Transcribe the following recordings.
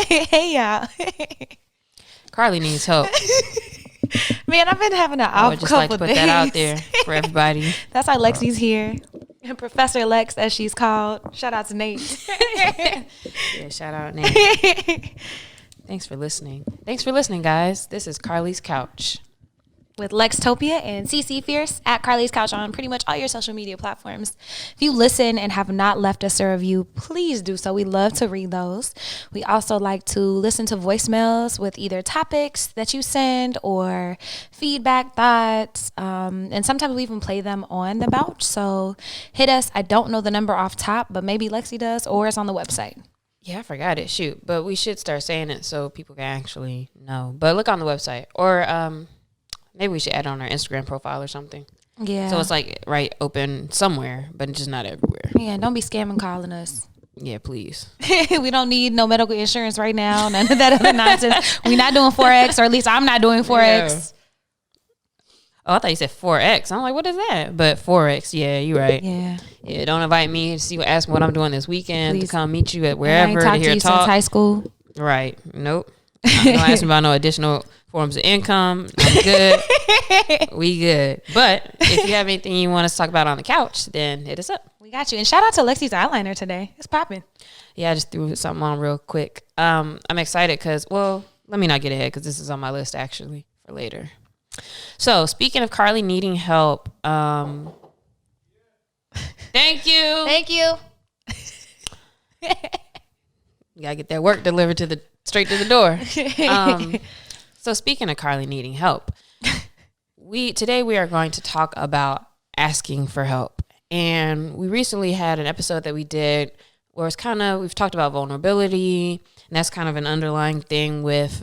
Hey, y'all. Carly needs help. Man, I've been having an I off would just couple like to put days. that out there for everybody. That's why Lexi's here. Professor Lex, as she's called. Shout out to Nate. Yeah, shout out Nate. Thanks for listening. Thanks for listening, guys. This is Carly's Couch. With Lextopia and CC Fierce at Carly's Couch on pretty much all your social media platforms. If you listen and have not left us a review, please do so. We love to read those. We also like to listen to voicemails with either topics that you send or feedback, thoughts, and sometimes we even play them on the Bouch. So hit us. I don't know the number off top, but maybe Lexi does, or it's on the website. Yeah, I forgot it. Shoot. But we should start saying it so people can actually know. But look on the website. Or maybe we should add it on our Instagram profile or something. Yeah. So it's like right open somewhere, but just not everywhere. Yeah, don't be scamming calling us. Yeah, please. We don't need no medical insurance right now. None of that other nonsense. We're not doing Forex, or at least I'm not doing Forex. Oh, I thought you said 4X. I'm like, what is that? But 4X, yeah, you're right. Yeah. Don't invite me to see ask me what I'm doing this weekend Please. to come meet you at wherever I to ain't hear talked to you talk. since high school. Right. Nope. Don't ask me about no additional forms of income. I'm good. We good. But if you have anything you want us to talk about on the couch, then hit us up. We got you. And shout out to Lexi's eyeliner today. It's popping. Yeah, I just threw something on real quick. I'm excited because, well, let me not get ahead because this is on my list actually for later. So speaking of Carly needing help, thank you. Thank you. You gotta get that work delivered straight to the door. So speaking of Carly needing help, today we are going to talk about asking for help. And we recently had an episode that we did where it's we've talked about vulnerability, and that's kind of an underlying thing with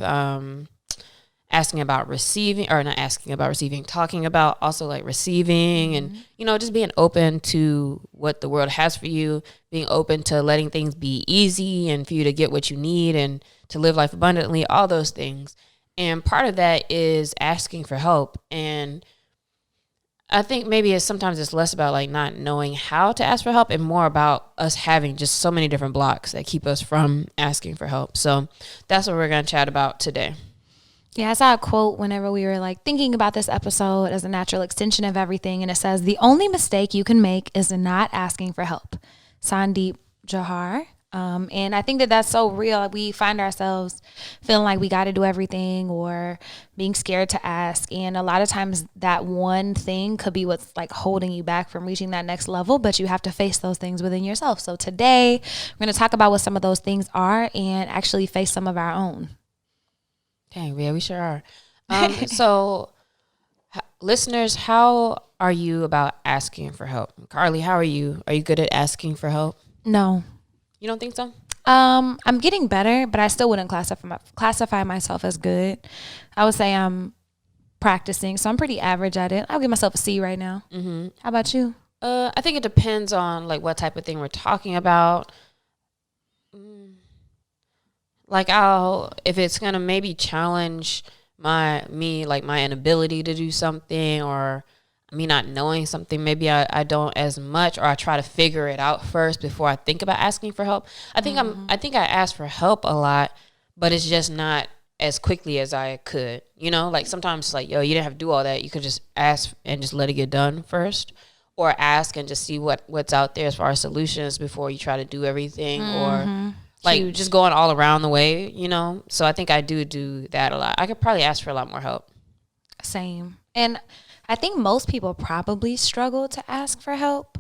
asking about receiving, or not asking about receiving, talking about also like receiving, and just being open to what the world has for you, being open to letting things be easy and for you to get what you need and to live life abundantly, all those things. And part of that is asking for help. And I think maybe sometimes it's less about like not knowing how to ask for help and more about us having just so many different blocks that keep us from asking for help. So that's what we're going to chat about today. Yeah, I saw a quote whenever we were like thinking about this episode as a natural extension of everything. And it says, the only mistake you can make is not asking for help. Sandeep Johar. And I think that that's so real. We find ourselves feeling like we got to do everything or being scared to ask. And a lot of times that one thing could be what's like holding you back from reaching that next level, but you have to face those things within yourself. So today we're going to talk about what some of those things are and actually face some of our own. Dang, yeah, we sure are. So listeners, how are you about asking for help? Carly, how are you? Are you good at asking for help? No. You don't think so? I'm getting better, but I still wouldn't classify myself as good. I would say I'm practicing, so I'm pretty average at it. I'll give myself a C right now. Mm-hmm. How about you? I think it depends on like what type of thing we're talking about. Like if it's gonna maybe challenge my inability to do something, or me not knowing something, maybe I don't as much, or I try to figure it out first before I think about asking for help. I think I ask for help a lot, but it's just not as quickly as I could. Like sometimes it's like, yo, you didn't have to do all that. You could just ask and just let it get done first, or ask and just see what's out there as far as solutions before you try to do everything, or like just going all around the way, So I think I do that a lot. I could probably ask for a lot more help. Same. And I think most people probably struggle to ask for help.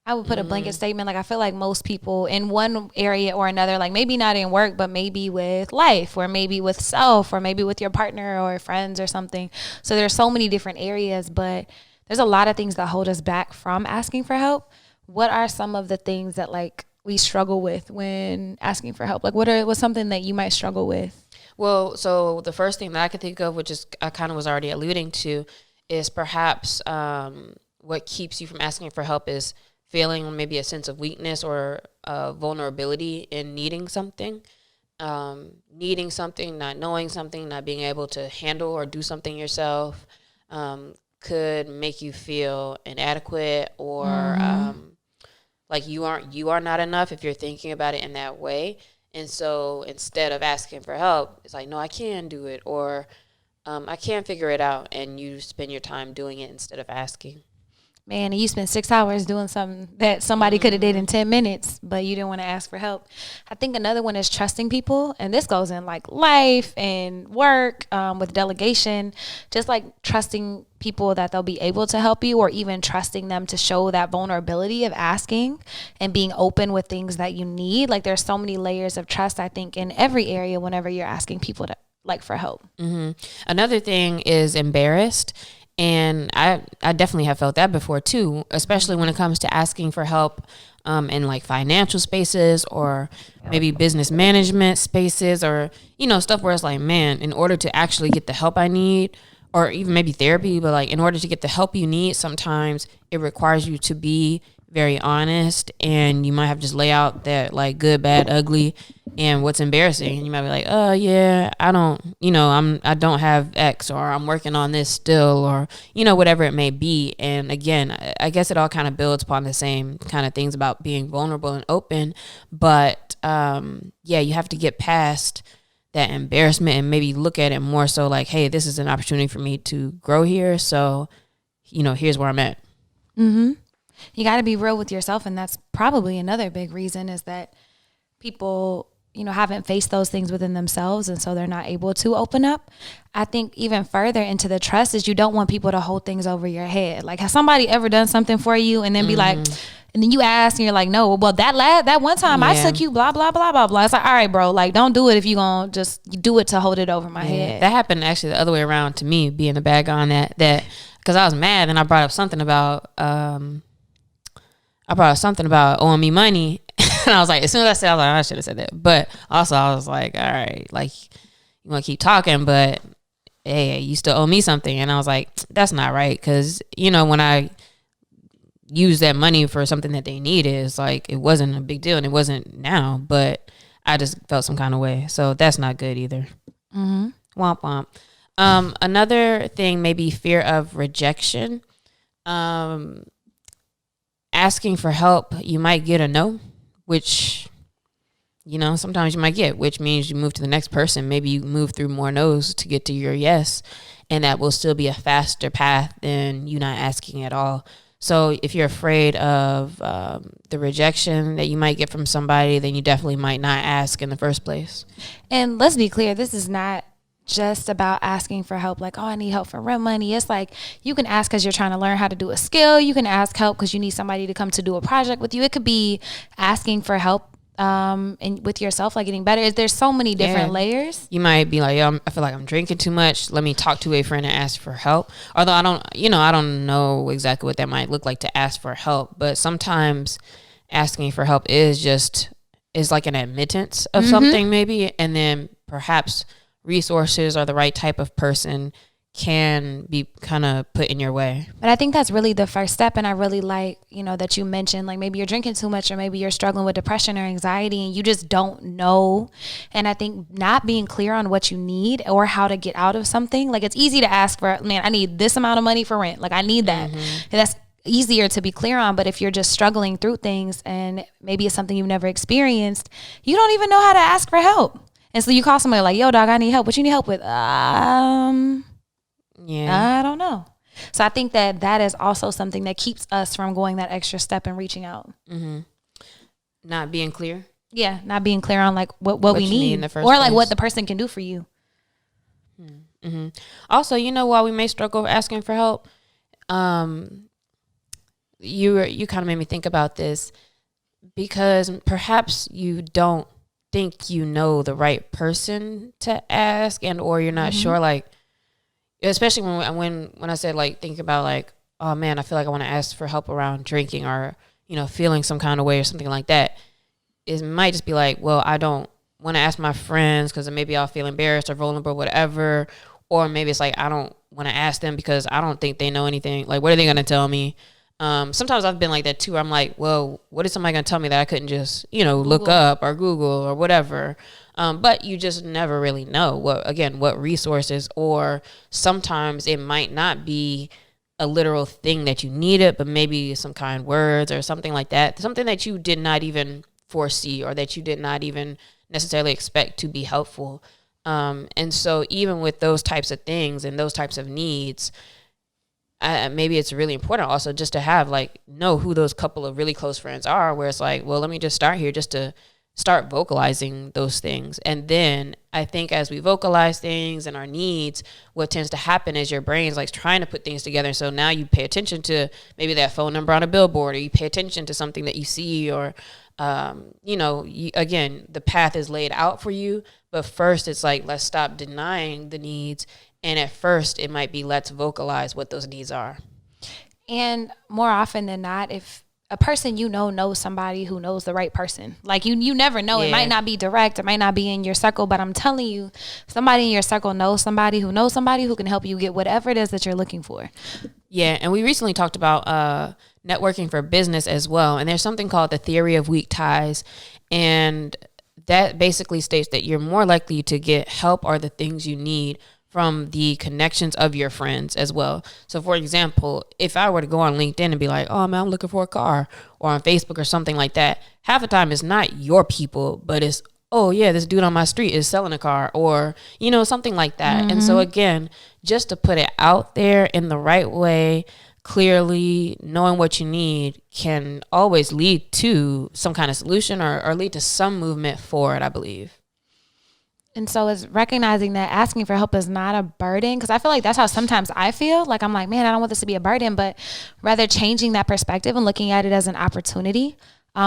I would put a blanket statement. Like, I feel like most people in one area or another, like maybe not in work, but maybe with life, or maybe with self, or maybe with your partner or friends or something. So there's so many different areas, but there's a lot of things that hold us back from asking for help. What are some of the things that like we struggle with when asking for help? Like what's something that you might struggle with? Well, so the first thing that I could think of, which is I kind of was already alluding to, is perhaps what keeps you from asking for help is feeling maybe a sense of weakness or vulnerability in needing something, not knowing something, not being able to handle or do something yourself, could make you feel inadequate or like you are not enough if you're thinking about it in that way. And so instead of asking for help, it's like, no, I can do it, or I can figure it out. And you spend your time doing it instead of asking. Man, and you spent 6 hours doing something that somebody could have did in 10 minutes, but you didn't want to ask for help. I think another one is trusting people. And this goes in like life and work, with delegation, just like trusting people that they'll be able to help you, or even trusting them to show that vulnerability of asking and being open with things that you need. Like there's so many layers of trust, I think, in every area whenever you're asking people to like for help. Another thing is embarrassed. And I definitely have felt that before too, especially when it comes to asking for help in like financial spaces, or maybe business management spaces, or, you know, stuff where it's like, man, in order to actually get the help I need, or even maybe therapy, but like in order to get the help you need, sometimes it requires you to be very honest, and you might have to just lay out that like good, bad, ugly, and what's embarrassing. And you might be like, oh yeah, I don't have X, or I'm working on this still, or, you know, whatever it may be. And again, I guess it all kind of builds upon the same kind of things about being vulnerable and open. But yeah, you have to get past that embarrassment and maybe look at it more so like, hey, this is an opportunity for me to grow here. So, you know, here's where I'm at. You got to be real with yourself. And that's probably another big reason, is that people, you know, haven't faced those things within themselves. And so they're not able to open up. I think even further into the trust is you don't want people to hold things over your head. Like, has somebody ever done something for you and then be like, and then you ask and you're like, no, well, that one time I took you, blah, blah, blah, blah, blah. It's like, all right, bro, like, don't do it if you going to just do it to hold it over my head. That happened actually the other way around to me, being the bad guy on that, because I was mad and I brought up something about, owing me money. And I was like, as soon as I said, I was like, I should have said that. But also I was like, all right, like, you want to keep talking, but hey, you still owe me something. And I was like, that's not right. Because, you know, when I use that money for something that they needed, it's like, it wasn't a big deal, and it wasn't now, but I just felt some kind of way. So that's not good either. Womp womp. Another thing, maybe fear of rejection. Asking for help, you might get a no, which, you know, sometimes you might get, which means you move to the next person. Maybe you move through more no's to get to your yes, and that will still be a faster path than you not asking at all. So if you're afraid of the rejection that you might get from somebody, then you definitely might not ask in the first place. And let's be clear, this is not just about asking for help, like, oh, I need help for rent money. It's like, you can ask because you're trying to learn how to do a skill. You can ask help because you need somebody to come to do a project with you. It could be asking for help and with yourself, like getting better. There's so many different layers. You might be like, I feel like I'm drinking too much. Let me talk to a friend and ask for help. Although I don't know exactly what that might look like to ask for help. But sometimes asking for help is like an admittance of something maybe. And then perhaps resources or the right type of person can be kind of put in your way. But I think that's really the first step. And I really like, you know, that you mentioned, like, maybe you're drinking too much, or maybe you're struggling with depression or anxiety and you just don't know. And I think not being clear on what you need or how to get out of something, like, it's easy to ask for, man, I need this amount of money for rent. Like, I need that. And that's easier to be clear on. But if you're just struggling through things and maybe it's something you've never experienced, you don't even know how to ask for help. And so you call somebody like, yo, dog, I need help. What you need help with? I don't know. So I think that is also something that keeps us from going that extra step and reaching out. Not being clear. Yeah, not being clear on like what we need in the first or like place. what the person can do for you. Also, you know, while we may struggle asking for help, you kind of made me think about this, because perhaps you don't think you know the right person to ask, and or you're not sure, like, especially when I said, like, think about like, oh man, I feel like I want to ask for help around drinking, or, you know, feeling some kind of way or something like that. It might just be like, well, I don't want to ask my friends because maybe I'll feel embarrassed or vulnerable, whatever. Or maybe it's like, I don't want to ask them because I don't think they know anything. Like, what are they going to tell me? Sometimes I've been like that too. I'm like, well, what is somebody going to tell me that I couldn't just, you know, look up or Google or whatever. But you just never really know what resources, or sometimes it might not be a literal thing that you needed, but maybe some kind words or something like that. Something that you did not even foresee, or that you did not even necessarily expect to be helpful. And so even with those types of things and those types of needs, maybe it's really important also just to have know who those couple of really close friends are, where it's like, well, let me just start here just to start vocalizing those things. And then I think as we vocalize things and our needs, what tends to happen is your brain's trying to put things together. So now you pay attention to maybe that phone number on a billboard, or you pay attention to something that you see, or again, the path is laid out for you. But first it's let's stop denying the needs. And at first it might be, let's vocalize what those needs are. And more often than not, if a person knows somebody who knows the right person, you never know. Yeah. It might not be direct, it might not be in your circle, but I'm telling you, somebody in your circle knows somebody who can help you get whatever it is that you're looking for. Yeah, and we recently talked about networking for business as well. And there's something called the theory of weak ties. And that basically states that you're more likely to get help or the things you need from the connections of your friends as well. So for example, if I were to go on LinkedIn and be like, oh man, I'm looking for a car, or on Facebook or something like that, half the time it's not your people, but it's, oh yeah, this dude on my street is selling a car, or, something like that. Mm-hmm. And so again, just to put it out there in the right way, clearly knowing what you need can always lead to some kind of solution or lead to some movement forward, I believe. And so it's recognizing that asking for help is not a burden, because I feel like that's how sometimes I feel. I'm like, man, I don't want this to be a burden, but rather changing that perspective and looking at it as an opportunity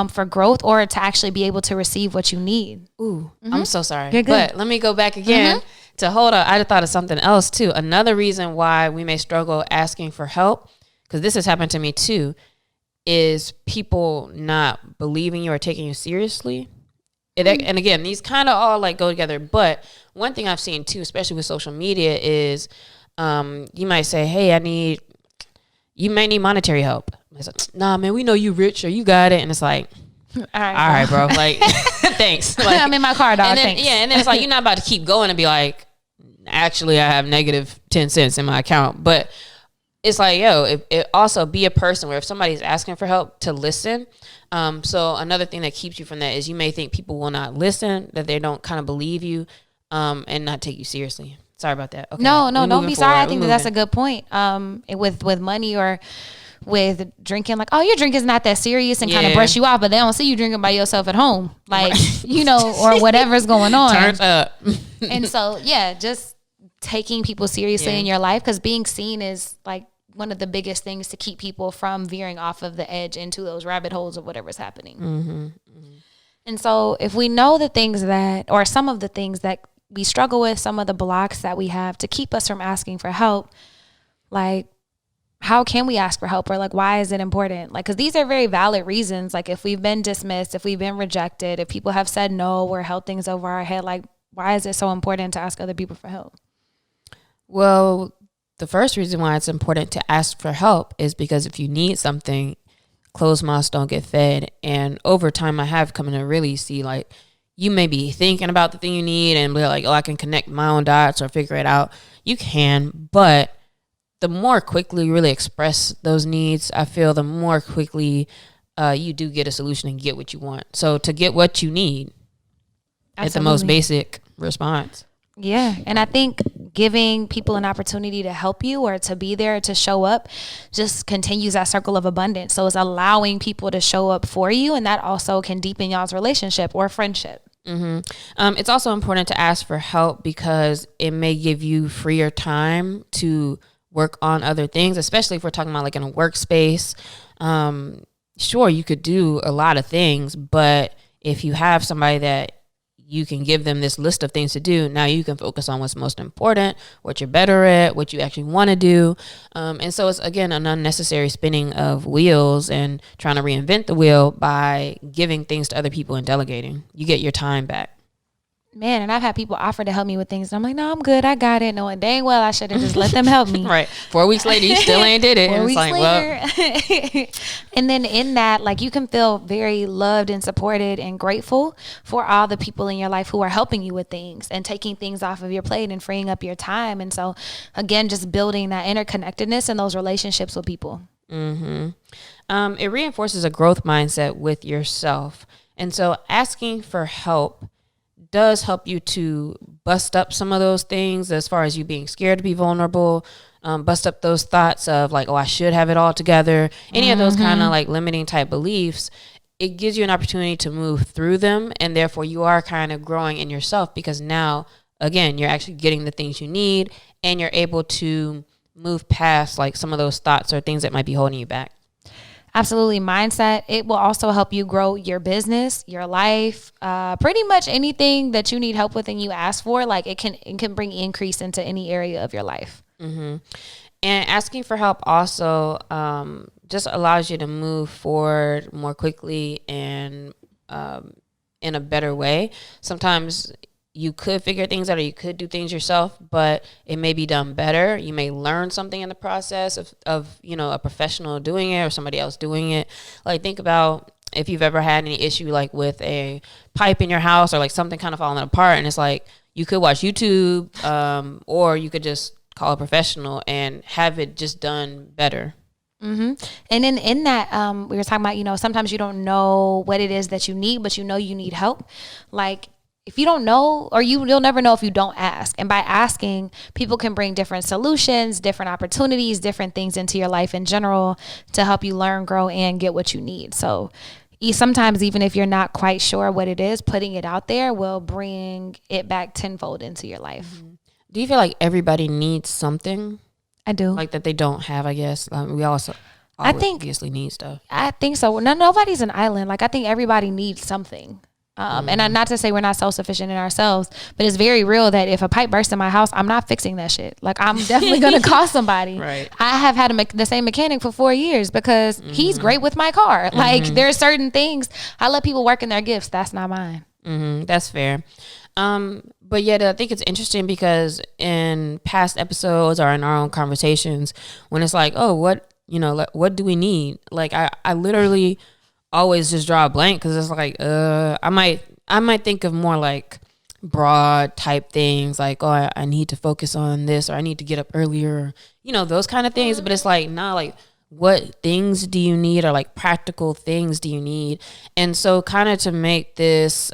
for growth, or to actually be able to receive what you need. Ooh, mm-hmm. I'm so sorry. You're good. But let me go back again to hold up. I thought of something else too. Another reason why we may struggle asking for help, because this has happened to me too, is people not believing you or taking you seriously. And again, these kind of all go together. But one thing I've seen too, especially with social media, is you might say, hey, you may need monetary help. It's like, nah, man, we know you rich or you got it. And it's like, all right, bro. Thanks. I'm in my car, dog. And then, thanks. Yeah. And then it's you're not about to keep going and be like, actually, I have negative 10 cents in my account. But it's it also be a person where if somebody's asking for help, to listen. So another thing that keeps you from that is you may think people will not listen, that they don't kind of believe you, and not take you seriously. Sorry about that. Okay. No, don't be sorry. I think that's a good point. With money or with drinking, oh, your drink is not that serious, and kind of brush you off, but they don't see you drinking by yourself at home, or whatever's going on. Turns up. And so, just taking people seriously in your life, because being seen is one of the biggest things to keep people from veering off of the edge into those rabbit holes of whatever's happening. Mm-hmm. Mm-hmm. And so if we know the things or some of the things that we struggle with, some of the blocks that we have to keep us from asking for help, how can we ask for help, or why is it important? Because these are very valid reasons. If we've been dismissed, if we've been rejected, if people have said no, or held things over our head, why is it so important to ask other people for help? Well, the first reason why it's important to ask for help is because if you need something, closed mouths don't get fed. And over time, I have come to really see you may be thinking about the thing you need and be like, oh, I can connect my own dots or figure it out. You can, but the more quickly you really express those needs, I feel the more quickly you do get a solution and get what you want. So to get what you need, it's the most basic response. Yeah. And I think giving people an opportunity to help you or to be there, to show up, just continues that circle of abundance. So it's allowing people to show up for you, and that also can deepen y'all's relationship or friendship. Mm-hmm. It's also important to ask for help because it may give you freer time to work on other things, especially if we're talking about in a workspace. Sure, you could do a lot of things, but if you have somebody that you can give them this list of things to do, now you can focus on what's most important, what you're better at, what you actually want to do. And so it's, again, an unnecessary spinning of wheels and trying to reinvent the wheel by giving things to other people and delegating. You get your time back. Man, and I've had people offer to help me with things. And I'm like, no, I'm good. I got it. Knowing dang well I should have just let them help me. Right. 4 weeks later, you still ain't did it. 4 weeks later. And then in that, you can feel very loved and supported and grateful for all the people in your life who are helping you with things and taking things off of your plate and freeing up your time. And so, again, just building that interconnectedness and those relationships with people. Mm-hmm. It reinforces a growth mindset with yourself. And so asking for help does help you to bust up some of those things as far as you being scared to be vulnerable, bust up those thoughts of like, oh, I should have it all together. Any of those kind of like limiting type beliefs, it gives you an opportunity to move through them. And therefore you are kind of growing in yourself, because now, again, you're actually getting the things you need and you're able to move past like some of those thoughts or things that might be holding you back. Absolutely. Mindset. It will also help you grow your business, your life, pretty much anything that you need help with and you ask for. Like it can bring increase into any area of your life. Mm-hmm. And asking for help also just allows you to move forward more quickly and in a better way. Sometimes you could figure things out or you could do things yourself, but it may be done better. You may learn something in the process of a professional doing it or somebody else doing it. Like think about if you've ever had any issue like with a pipe in your house or like something kind of falling apart, and it's like you could watch YouTube or you could just call a professional and have it just done better. Mm-hmm. And then in that, we were talking about, sometimes you don't know what it is that you need, but you need help. Like if you don't know, or you'll never know if you don't ask. And by asking, people can bring different solutions, different opportunities, different things into your life in general to help you learn, grow, and get what you need. So sometimes even if you're not quite sure what it is, putting it out there will bring it back tenfold into your life. Mm-hmm. Do you feel like everybody needs something? I do. Like that they don't have, I guess. We also obviously need stuff. I think so. Nobody's an island. Like I think everybody needs something. And not to say we're not self-sufficient in ourselves, but it's very real that if a pipe bursts in my house, I'm not fixing that shit. Like I'm definitely going to call somebody. Right. I have had the same mechanic for 4 years because he's great with my car. Like there are certain things I let people work in their gifts. That's not mine. That's fair. But yet I think it's interesting because in past episodes or in our own conversations, when it's like, oh, what do we need? Like I literally always just draw a blank because it's like, I might think of more like broad type things like, oh, I need to focus on this or I need to get up earlier, those kind of things. But it's like, nah, like what things do you need or like practical things do you need? And so kind of to make this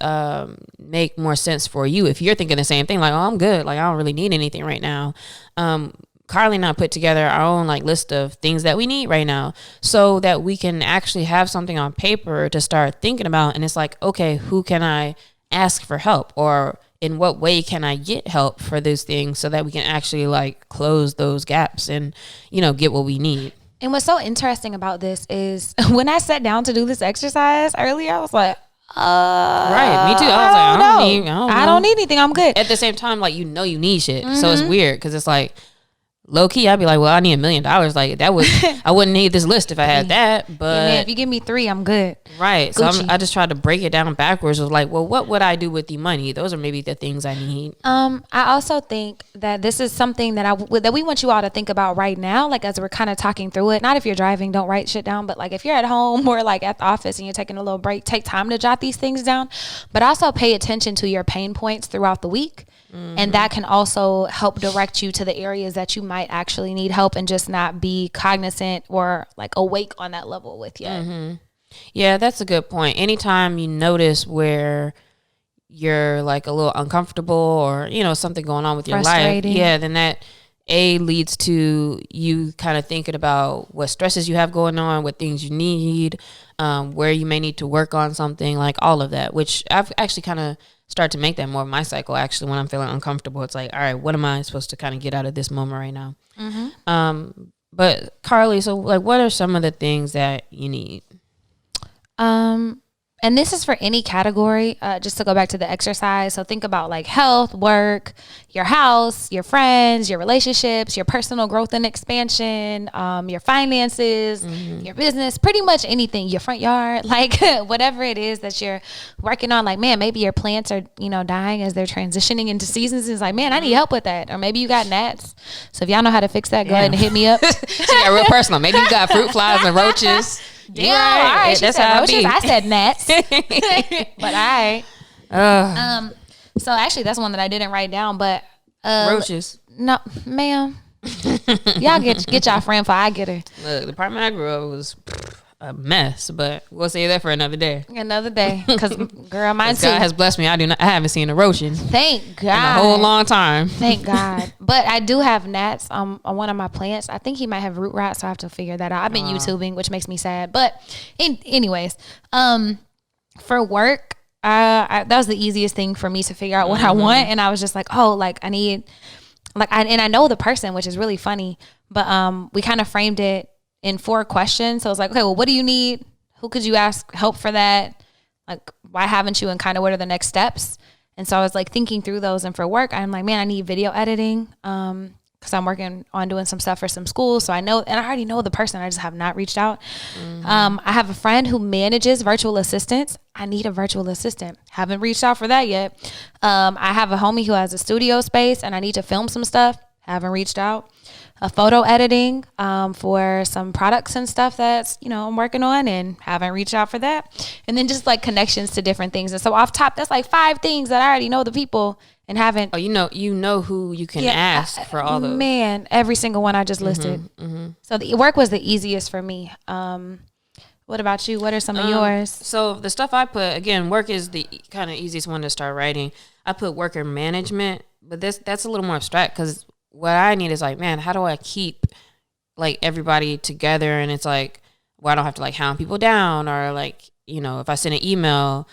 make more sense for you, if you're thinking the same thing, like, oh, I'm good, like I don't really need anything right now. Carly and I put together our own like list of things that we need right now so that we can actually have something on paper to start thinking about. And it's like, okay, who can I ask for help, or in what way can I get help for those things so that we can actually like close those gaps and, get what we need. And what's so interesting about this is when I sat down to do this exercise earlier, I was like, right, me too. I was like, I don't need anything. I'm good. At the same time, like, you need shit. So it's weird because it's like, low key, I'd be like, well, I need $1 million. Like that would, I wouldn't need this list if I had that. But yeah, man, if you give me 3, I'm good. Right. Gucci. So I just tried to break it down backwards. Of like, well, what would I do with the money? Those are maybe the things I need. I also think that this is something that that we want you all to think about right now. Like as we're kind of talking through it. Not if you're driving, don't write shit down. But like if you're at home or like at the office and you're taking a little break, take time to jot these things down. But also pay attention to your pain points throughout the week. And that can also help direct you to the areas that you might actually need help and just not be cognizant or like awake on that level with yet. Yeah, that's a good point. Anytime you notice where you're like a little uncomfortable or, something going on with your life, then that leads to you kind of thinking about what stresses you have going on, what things you need, where you may need to work on something, like all of that, which I've actually kind of start to make that more of my cycle. Actually, when I'm feeling uncomfortable, it's like, all right, what am I supposed to kind of get out of this moment right now? But Carly, so like, what are some of the things that you need? And this is for any category, just to go back to the exercise. So think about like health, work, your house, your friends, your relationships, your personal growth and expansion, your finances, your business, pretty much anything, your front yard, like whatever it is that you're working on. Like, man, maybe your plants are, dying as they're transitioning into seasons. It's like, man, I need help with that. Or maybe you got gnats. So if y'all know how to fix that, go ahead and hit me up. She got real personal. Maybe you got fruit flies and roaches. Damn, all right. That's how roaches. I said gnats. But all right. So actually that's one that I didn't write down, but roaches. No, ma'am. Y'all get y'all friend for I get her. Look, the apartment I grew up was a mess, but we'll save that for another day. Another day, because girl, mine too. God has blessed me. I haven't seen erosion. Thank God. In a whole long time. Thank God. But I do have gnats on one of my plants. I think he might have root rot, so I have to figure that out. I've been YouTubing, which makes me sad. But anyways, for work, that was the easiest thing for me to figure out what I want, and I was just like, oh, like I need, like I know the person, which is really funny. But we kind of framed it in 4 questions. So I was like, okay, well, what do you need? Who could you ask help for that? Like, why haven't you? And kind of what are the next steps? And so I was like thinking through those. And for work, I'm like, man, I need video editing because I'm working on doing some stuff for some schools. So I know, and I already know the person. I just have not reached out. I have a friend who manages virtual assistants. I need a virtual assistant. Haven't reached out for that yet. I have a homie who has a studio space and I need to film some stuff. Haven't reached out. A photo editing for some products and stuff that's, I'm working on, and haven't reached out for that. And then just like connections to different things. And so off top, that's like 5 things that I already know the people and haven't. Oh, you know who you can ask for all those. Man, every single one I just listed. So the work was the easiest for me. What about you? What are some of yours? So the stuff I put, again, work is the kind of easiest one to start writing. I put worker management, but that's a little more abstract because what I need is like, man, how do I keep like everybody together? And it's like, well, I don't have to like hound people down, or like, if I send an email,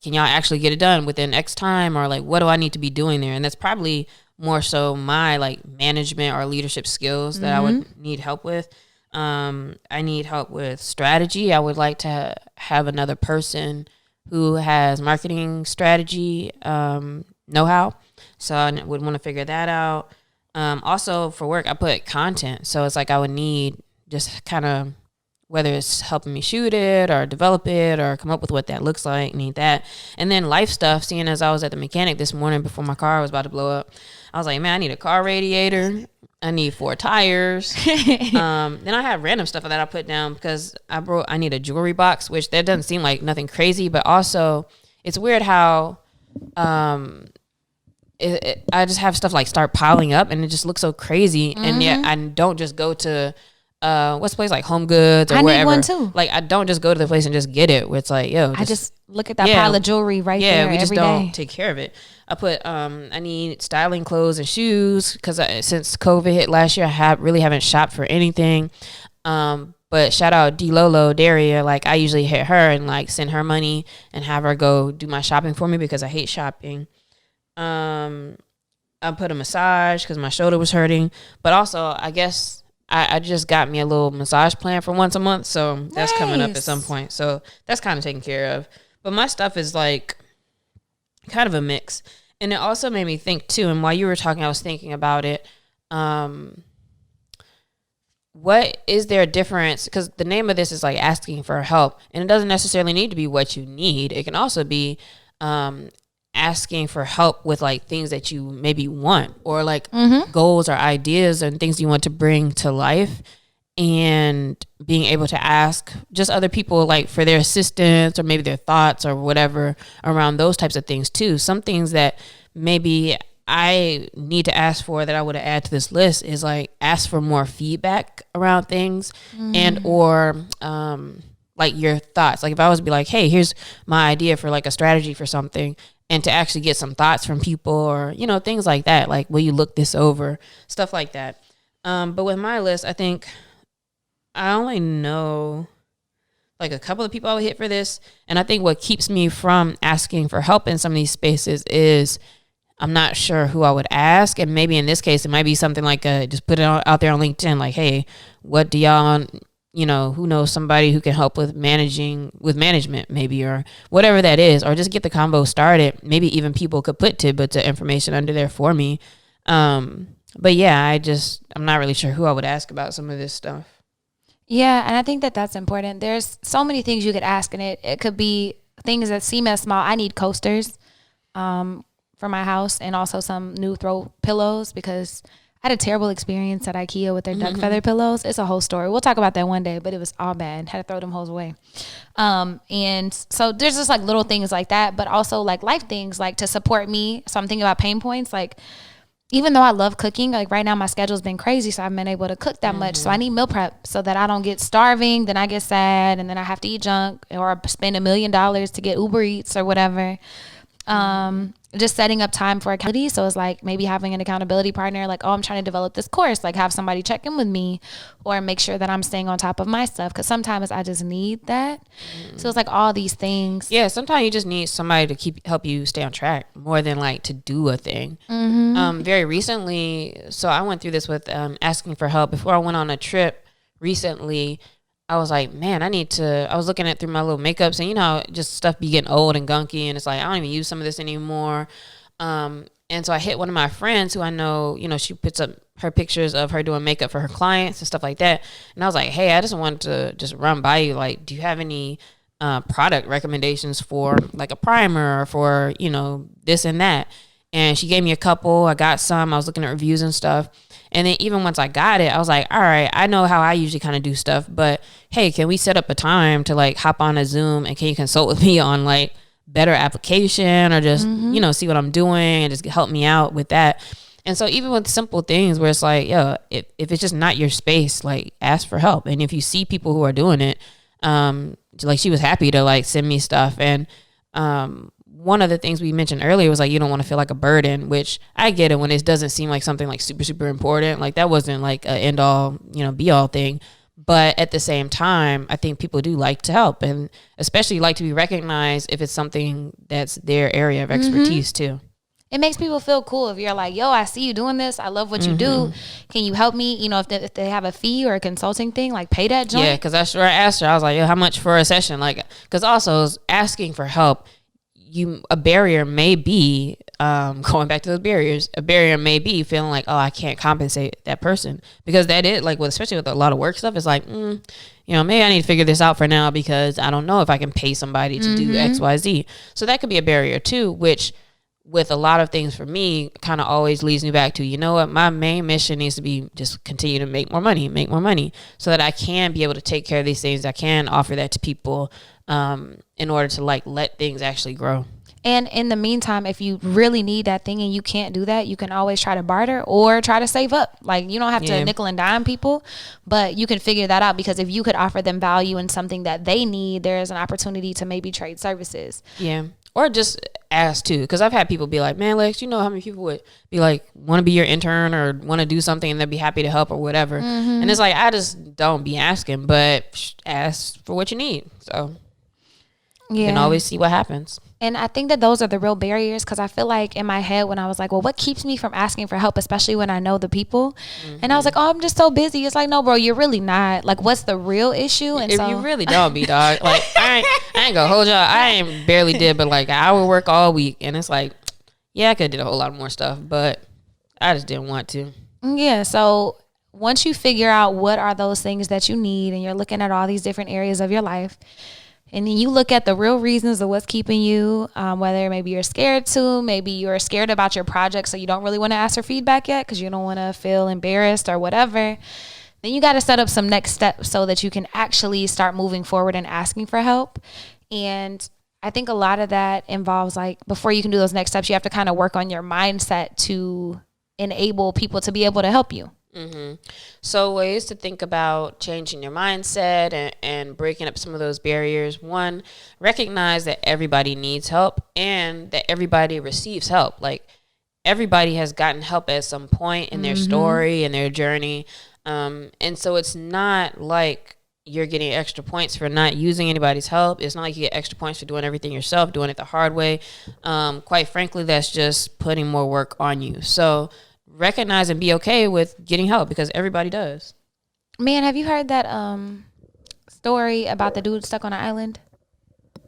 can y'all actually get it done within X time? Or like, what do I need to be doing there? And that's probably more so my like management or leadership skills that I would need help with. I need help with strategy. I would like to have another person who has marketing strategy know-how. So I would want to figure that out. Also for work, I put content. So it's like I would need just kind of, whether it's helping me shoot it or develop it or come up with what that looks like, need that. And then life stuff, seeing as I was at the mechanic this morning before my car was about to blow up, I was like, man, I need a car radiator. I need 4 tires. Then I have random stuff that I put down because I need a jewelry box, which that doesn't seem like nothing crazy, but also it's weird how I just have stuff like start piling up and it just looks so crazy. And yet I don't just go to what's the place like Home Goods or wherever. I need one too. Like I don't just go to the place and just get it where it's like, I just look at that pile of jewelry right there. We just every don't day. take care of it. I put I need styling clothes and shoes because since COVID hit last year, I really haven't shopped for anything. But shout out D Lolo Daria, like I usually hit her and like send her money and have her go do my shopping for me because I hate shopping. I put a massage because my shoulder was hurting, but also I guess I just got me a little massage plan for once a month, so that's coming up at some point. So that's kind of taken care of. But my stuff is like kind of a mix, and it also made me think too. And while you were talking, I was thinking about it. What is there a difference? Because the name of this is like asking for help, and it doesn't necessarily need to be what you need. It can also be asking for help with like things that you maybe want, or like goals or ideas and things you want to bring to life, and being able to ask just other people like for their assistance or maybe their thoughts or whatever around those types of things too. Some things that maybe I need to ask for that I would add to this list is like ask for more feedback around things and or like your thoughts. Like if I was to be like, hey, here's my idea for like a strategy for something, and to actually get some thoughts from people or, things like that. Like, will you look this over? Stuff like that. But with my list, I think I only know like a couple of people I would hit for this. And I think what keeps me from asking for help in some of these spaces is I'm not sure who I would ask. And maybe in this case, it might be something like just put it out there on LinkedIn. Like, hey, what do y'all, who knows somebody who can help with management maybe, or whatever that is, or just get the combo started. Maybe even people could put tidbits of information under there for me. But yeah, I'm not really sure who I would ask about some of this stuff. Yeah, and I think that's important. There's so many things you could ask, and it could be things that seem as small. I need coasters for my house, and also some new throw pillows because I had a terrible experience at IKEA with their duck feather pillows. It's a whole story. We'll talk about that one day, but it was all bad. Had to throw them hoes away. And so there's just like little things like that, but also like life things like to support me. So I'm thinking about pain points. Like, even though I love cooking, like right now my schedule's been crazy, so I haven't been able to cook that much. So I need meal prep so that I don't get starving, then I get sad, and then I have to eat junk or spend $1 million to get Uber Eats or whatever. Just setting up time for accountability. So it's like maybe having an accountability partner, like, oh, I'm trying to develop this course, like have somebody check in with me or make sure that I'm staying on top of my stuff. Cause sometimes I just need that. So it's like all these things. Yeah. Sometimes you just need somebody to help you stay on track more than like to do a thing. Very recently, so I went through this with asking for help before I went on a trip recently. I was like, man, I was looking at through my little makeups, and you know, just stuff be getting old and gunky, and it's like, I don't even use some of this anymore. And so I hit one of my friends who I know, you know, she puts up her pictures of her doing makeup for her clients and stuff like that. And I was like, hey, I just wanted to just run by you. Like, do you have any product recommendations for like a primer or for, you know, this and that? And she gave me a couple. I got some. I was looking at reviews and stuff. And then even once I got it, I was like, all right, I know how I usually kind of do stuff, but hey, can we set up a time to like hop on a Zoom, and can you consult with me on like better application or just, you know, see what I'm doing and just help me out with that. And so even with simple things where it's like, yo, if it's just not your space, like ask for help. And if you see people who are doing it, like she was happy to like send me stuff. And one of the things we mentioned earlier was like, you don't want to feel like a burden, which I get it when it doesn't seem like something like super, super important. Like that wasn't like an end all, you know, be all thing. But at the same time, I think people do like to help, and especially like to be recognized if it's something that's their area of expertise too. It makes people feel cool if you're like, yo, I see you doing this. I love what you do. Can you help me? You know, if they have a fee or a consulting thing, like pay that joint. Yeah, because I asked her, I was like, yo, how much for a session? Like, because also asking for help, a barrier may be going back to those barriers. A barrier may be feeling like, oh, I can't compensate that person, because that is like, especially with a lot of work stuff, it's like, you know, maybe I need to figure this out for now because I don't know if I can pay somebody to do X, Y, Z. So that could be a barrier too, which with a lot of things for me kind of always leads me back to, you know what, my main mission needs to be just continue to make more money so that I can be able to take care of these things. I can offer that to people in order to like let things actually grow. And in the meantime, if you really need that thing and you can't do that, you can always try to barter or try to save up. Like you don't have to nickel and dime people, but you can figure that out, because if you could offer them value in something that they need, there's an opportunity to maybe trade services. Yeah. Or just ask too, because I've had people be like, man, Lex, you know how many people would be like, want to be your intern or want to do something and they'd be happy to help or whatever. And it's like, I just don't be asking, but ask for what you need. So you can always see what happens. And I think that those are the real barriers, because I feel like in my head when I was like, well, what keeps me from asking for help, especially when I know the people? And I was like, oh, I'm just so busy. It's like, no, bro, you're really not. Like, what's the real issue? And if you really don't be, dog. Like, I ain't gonna hold y'all. I ain't barely did, but like I would work all week, and it's like, yeah, I could have did a whole lot more stuff, but I just didn't want to. Yeah. So once you figure out what are those things that you need, and you're looking at all these different areas of your life, and then you look at the real reasons of what's keeping you, whether maybe you're scared to, maybe you're scared about your project, so you don't really want to ask for feedback yet because you don't want to feel embarrassed or whatever. Then you got to set up some next steps so that you can actually start moving forward and asking for help. And I think a lot of that involves, like, before you can do those next steps, you have to kind of work on your mindset to enable people to be able to help you. So ways to think about changing your mindset and breaking up some of those barriers. One, recognize that everybody needs help and that everybody receives help. Like everybody has gotten help at some point in their story and their journey. And so it's not like you're getting extra points for not using anybody's help. It's not like you get extra points for doing everything yourself, doing it the hard way. Quite frankly, that's just putting more work on you. So recognize and be okay with getting help, because everybody does. Man, have you heard that story about the dude stuck on an island?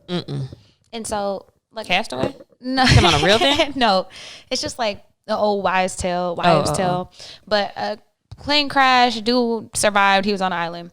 And so, like, Castaway? No, Come on, a real thing? No, it's just like the old wives' tale. But a plane crash, dude survived. He was on an island.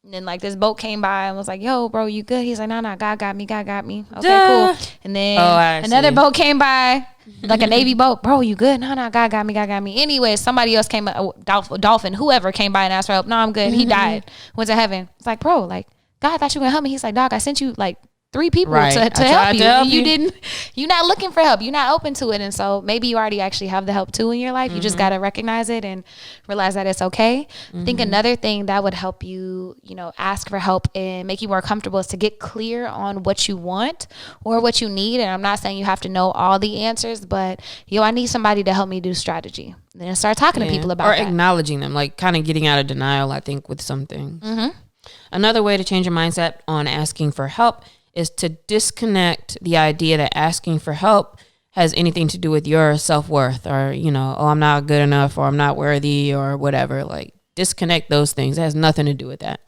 And then, like, this boat came by and was like, yo, bro, you good? He's like, nah, God got me. Okay, cool. And then another boat came by, like a Navy boat. Bro, you good? Nah, God got me. Anyway, somebody else came, dolphin, whoever came by and asked for help. No, I'm good. He died. Went to heaven. It's like, bro, like, God thought you were going to help me. He's like, dog, I sent you, like, 3 people Right. to I help tried you. to help You you. didn't. You're not looking for help. You're not open to it, and so maybe you already actually have the help too in your life. You just got to recognize it and realize that it's okay. I think another thing that would help you, ask for help and make you more comfortable is to get clear on what you want or what you need. And I'm not saying you have to know all the answers, but I need somebody to help me do strategy. Then start talking to people about or that. acknowledging them, like kind of getting out of denial, I think, with some things. Another way to change your mindset on asking for help is to disconnect the idea that asking for help has anything to do with your self-worth or, oh, I'm not good enough or I'm not worthy or whatever. Like, disconnect those things. It has nothing to do with that.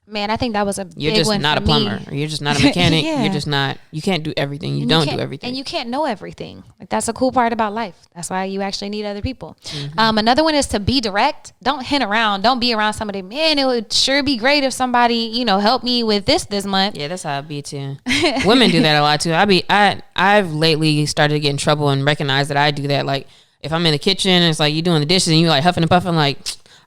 Man, I think that was a You're big just one not for a plumber. me. Or you're just not a mechanic. Yeah. You're just not, you can't do everything. You don't do everything. And you can't know everything. Like, that's a cool part about life. That's why you actually need other people. Another one is to be direct. Don't hint around. Don't be around somebody. Man, it would sure be great if somebody, helped me with this month. Yeah, that's how I be too. Women do that a lot too. I've lately started to get in trouble and recognize that I do that. Like, if I'm in the kitchen and it's like you doing the dishes and you like huffing and puffing, like,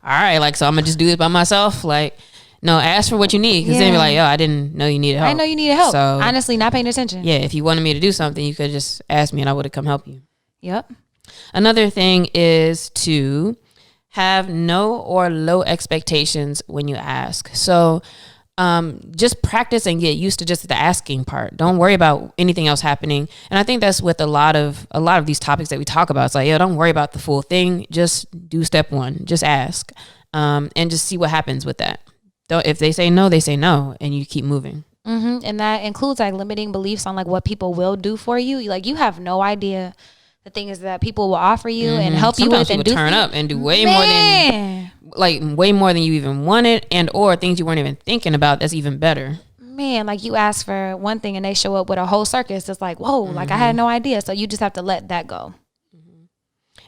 all right, like, so I'm gonna just do this by myself. Like, no, ask for what you need, because then you're like, yo, I didn't know you needed help. I know you needed help. So, honestly, not paying attention. yeah, if you wanted me to do something, you could just ask me and I would have come help you. Yep. Another thing is to have no or low expectations when you ask. So just practice and get used to just the asking part. Don't worry about anything else happening. And I think that's with a lot of these topics that we talk about. It's like, don't worry about the full thing. Just do step 1. Just ask, and just see what happens with that. If they say no, they say no, and you keep moving. And that includes like limiting beliefs on like what people will do for you. Like, you have no idea the things that people will offer you and help you with, and do turn up and do way more than you even wanted, and or things you weren't even thinking about. That's even better. Man, like, you ask for one thing and they show up with a whole circus. It's like, whoa, like, I had no idea. So you just have to let that go.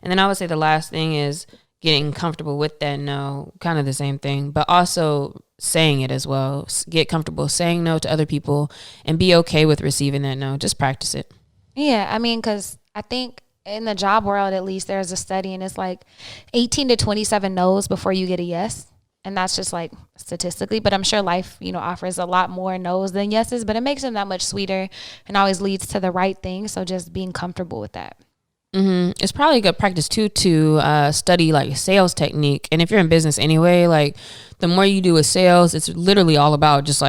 And then I would say the last thing is getting comfortable with that no, kind of the same thing, but also saying it as well. Get comfortable saying no to other people and be okay with receiving that no. Just practice it. Yeah, I mean, because I think in the job world, at least, there's a study and it's like 18 to 27 no's before you get a yes. And that's just like statistically, but I'm sure life, offers a lot more no's than yeses, but it makes them that much sweeter and always leads to the right thing. So just being comfortable with that. It's probably a good practice too to study like sales technique. And if you're in business anyway, like the more you do with sales, it's literally all about just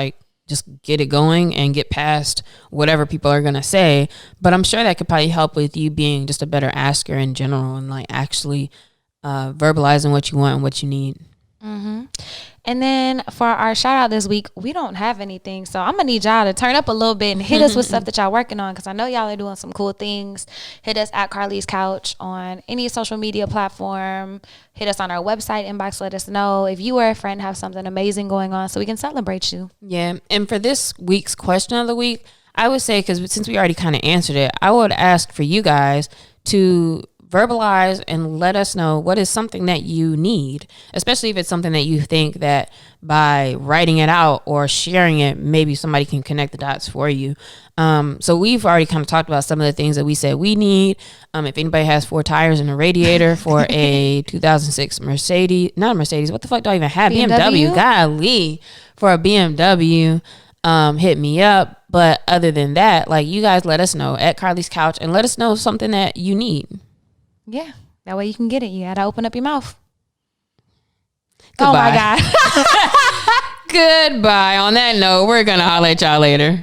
get it going and get past whatever people are going to say. But I'm sure that could probably help with you being just a better asker in general and like actually verbalizing what you want and what you need. And then for our shout out this week, we don't have anything. So I'm going to need y'all to turn up a little bit and hit us with stuff that y'all working on, because I know y'all are doing some cool things. Hit us at Carly's Couch on any social media platform. Hit us on our website inbox. Let us know if you or a friend have something amazing going on so we can celebrate you. Yeah. And for this week's question of the week, I would say, because since we already kind of answered it, I would ask for you guys to verbalize and let us know what is something that you need, especially if it's something that you think that by writing it out or sharing it, maybe somebody can connect the dots for you. So we've already kind of talked about some of the things that we said we need. If anybody has 4 tires and a radiator for a 2006 not Mercedes, what the fuck do I even have? BMW. Golly, for a BMW, hit me up. But other than that, like, you guys let us know at Carly's Couch and let us know something that you need. Yeah, that way you can get it. You gotta open up your mouth. Goodbye. Oh my God. Goodbye. On that note, we're gonna holler at y'all later.